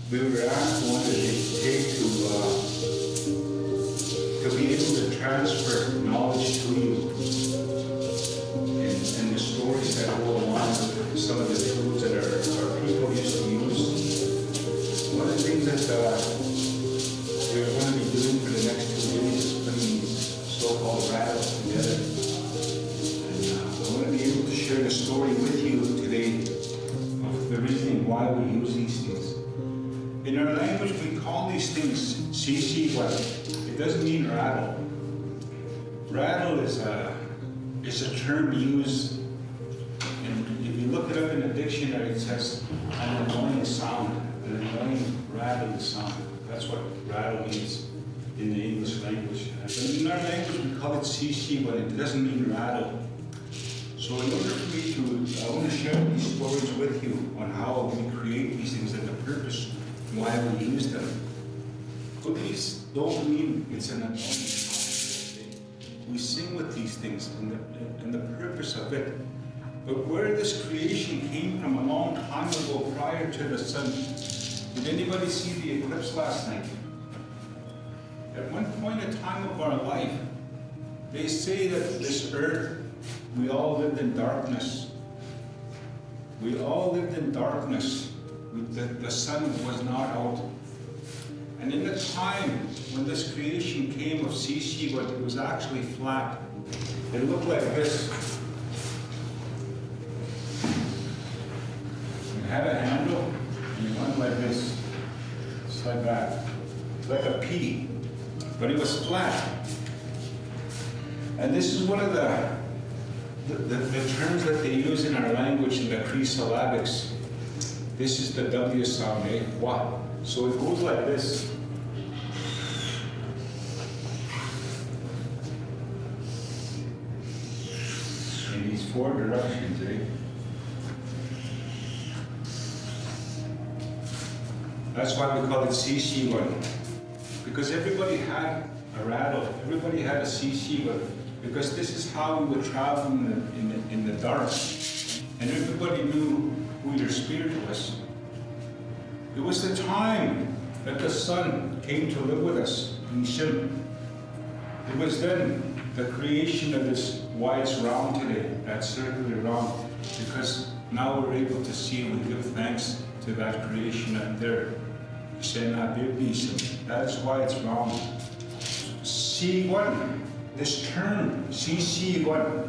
we were asked what did it take to be able to transfer knowledge to you, and the stories that go along with some of the tools that our people used to use. One of the things that we're going to be doing for the next 2 days is putting these so-called rattles together. And I want to be able to share the story with you today of the reasoning why we use these things. In our language, we call these things sisiwan. It doesn't mean rattle. Rattle is a term used, and if you look it up in the dictionary, it says an annoying sound, an annoying rattling sound. That's what rattle means in the English language. But in our language, we call it sisiwan. It doesn't mean rattle. So in order for me to, I want to share these stories with you on how we create these things and the purpose why we use them. But these don't mean it's an annoying sound. We sing with these things and the purpose of it. But where this creation came from a long time ago prior to the sun, did anybody see the eclipse last night? At one point in time of our life, they say that this earth, we all lived in darkness. We all lived in darkness. The sun was not out. And in the time when this creation came of Sisiwan, it was actually flat. It looked like this. It had a handle, and it went like this. Just like that. Like a pea. But it was flat. And this is one of the terms that they use in our language in the Cree syllabics. This is the W sound, eh? Wa. So it goes like this. In these 4 directions, eh? That's why we call it sisiwan. Because everybody had a rattle, everybody had a sisiwan. Because this is how we would travel in the dark. And everybody knew who your spirit was. It was the time that the sun came to live with us in Shim. It was then the creation of this why it's round today, that circular round, because now we're able to see and we give thanks to that creation up there. That is why it's round. C1, this term, CC1,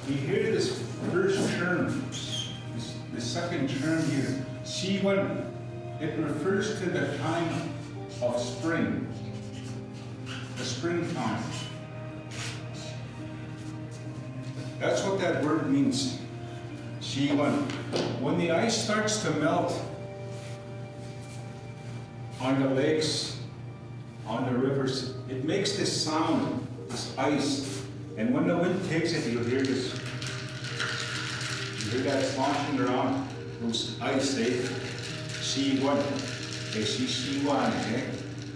we hear this first term, the second term here, C1, it refers to the time of spring, the springtime. That's what that word means, C1. When the ice starts to melt on the lakes, on the rivers, it makes this sound, this ice. And when the wind takes it, you'll hear this. You hear that sloshing around, those ice, eh? C1, C1, eh?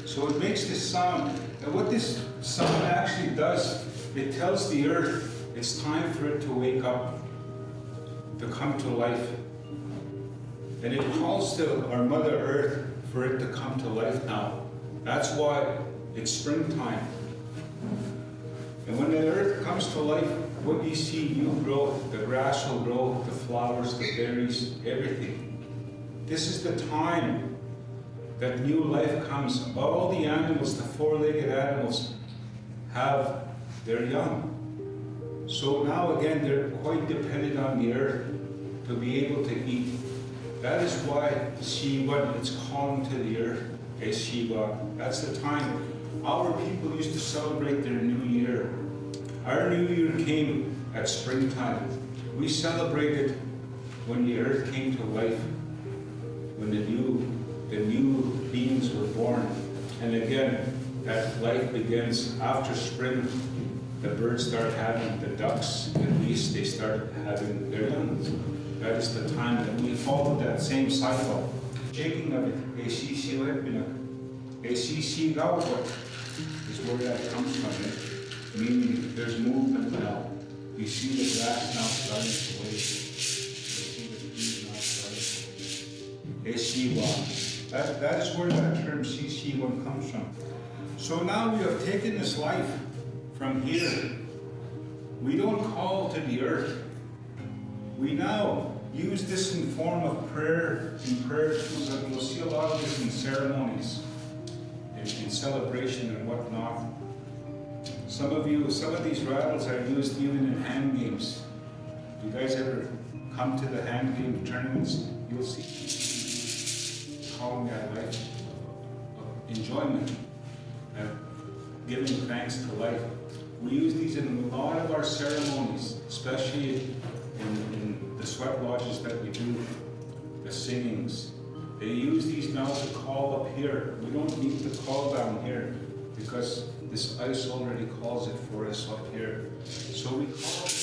So it makes this sound. And what this sound actually does, it tells the earth it's time for it to wake up, to come to life. And it calls to our Mother Earth for it to come to life now. That's why it's springtime. And when the earth comes to life, what you see, you grow, the grass will grow, the flowers, the berries, everything. This is the time that new life comes. All the animals, the 4-legged animals, have their young. So now again, they're quite dependent on the earth to be able to eat. That is why Shiva, it's calling to the earth, is Shiva. That's the time. Our people used to celebrate their new year. Our new year came at springtime. We celebrated when the earth came to life, when the new beings were born. And again, that life begins after spring. The birds start having, the ducks, at least, they start having their young. That is the time that we follow that same cycle. Shaking of it, ACC Gauwa is where that comes from, meaning there's movement now. You see the grass now starting to wake. You see the trees now starting to wake. That is where that term CC1 comes from. So now we have taken this life from here. We don't call to the earth. We now use this in form of prayer, in prayer tools, and we'll see a lot of this in ceremonies, in celebration and whatnot. Some of these rattles are used even in hand games. If you guys ever come to the hand game tournaments, you'll see calling that life of enjoyment and giving thanks to life. We use these in a lot of our ceremonies, especially in the sweat lodges that we do, the singings. They use these now to call up here. We don't need to call down here because this ice already calls it for us up here. So we call it.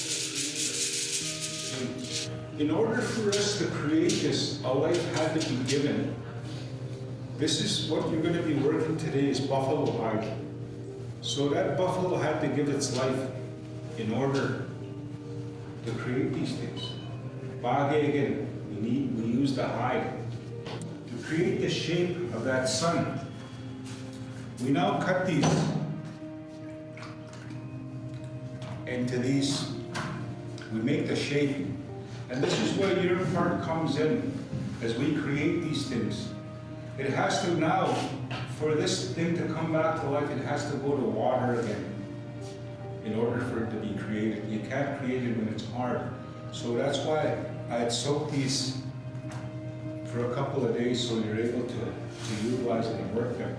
In order for us to create this, a life had to be given. This is what you're going to be working today is buffalo hide. So that buffalo had to give its life in order to create these things. Bagay again, we use the hide to create the shape of that sun. We now cut these into these. We make the shape, and this is where your part comes in as we create these things. It has to now, for this thing to come back to life, it has to go to water again in order for it to be created. You can't create it when it's hard. So that's why I had soaked these for a couple of days so you're able to utilize it and work them.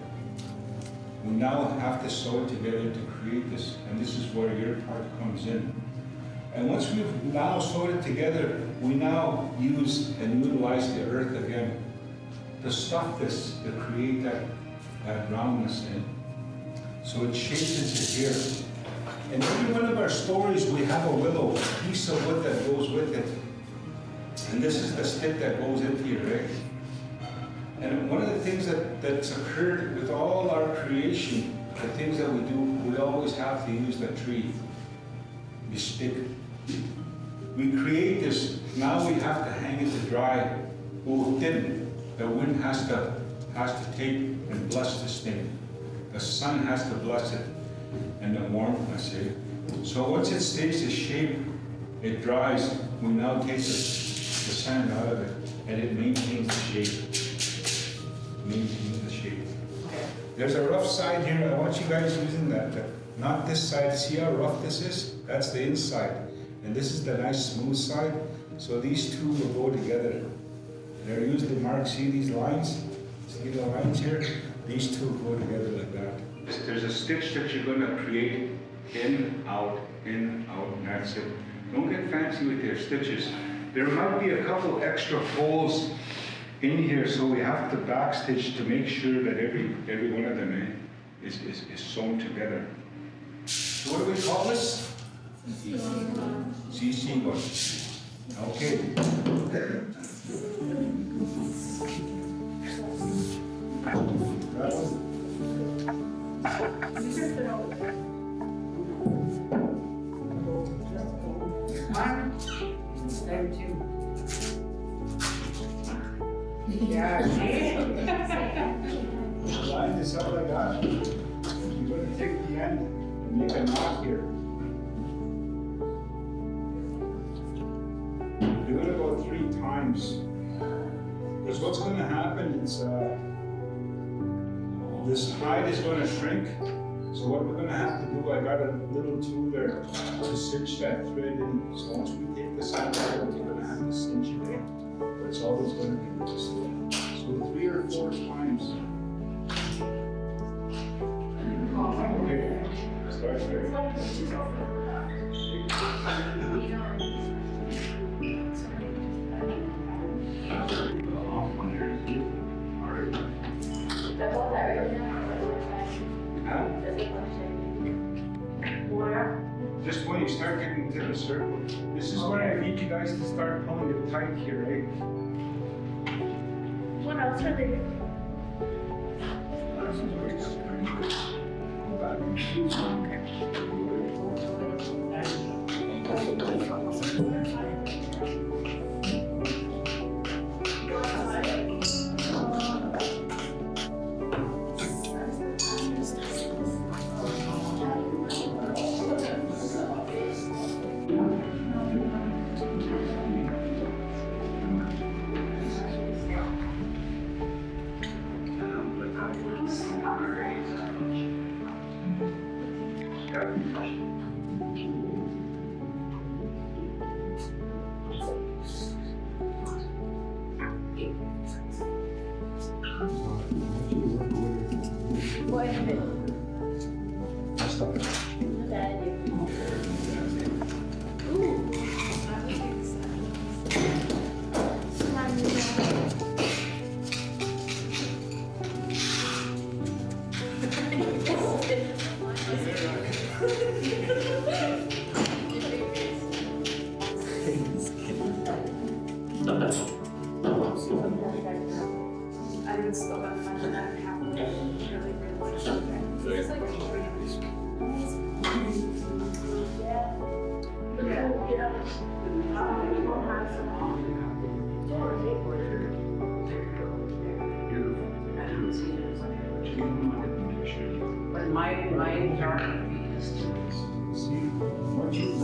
We now have to sew it together to create this, and this is where your part comes in. And once we've now sewed it together, we now use and utilize the earth again to stuff this, to create that roundness in. So it shapes into here. In every one of our stories, we have a willow, a piece of wood that goes with it. And this is the stick that goes into your egg. And one of the things that's occurred with all our creation, the things that we do, we always have to use the tree, the stick. We create this, now we have to hang it to dry. Well, we didn't. The wind has to take and bless this thing. The sun has to bless it, and the warmth, I say. So once it stays the shape, it dries, we now take the sand out of it, and it maintains the shape. Maintains the shape. There's a rough side here. I want you guys using that. Not this side. See how rough this is? That's the inside. And this is the nice smooth side. So these two will go together. They're usually marked. See these lines? See the lines here? These two go together like that. There's a stitch that you're going to create in, out, and that's it. Don't get fancy with your stitches. There might be a couple extra holes in here, so we have to backstitch to make sure that every one of them is sewn together. So what do we call this? CC1. Okay. There too. Yeah, Line this up like that. You're going to take the end and make a knot here. Do it about 3 times. Because what's going to happen is this hide is going to shrink. So what we're going to have to do, I got a little tool there to cinch that thread in. So once we take this out, we're going to have to cinch it in. But it's always going to be with this thing. So 3 or 4 times. Okay, start there. Just when you start getting into the circle, this is where I need you guys to start pulling it tight here, right? What else are they doing? What is it? I would still have fun with that happening. Really, really something. It's like But my dark is See, what you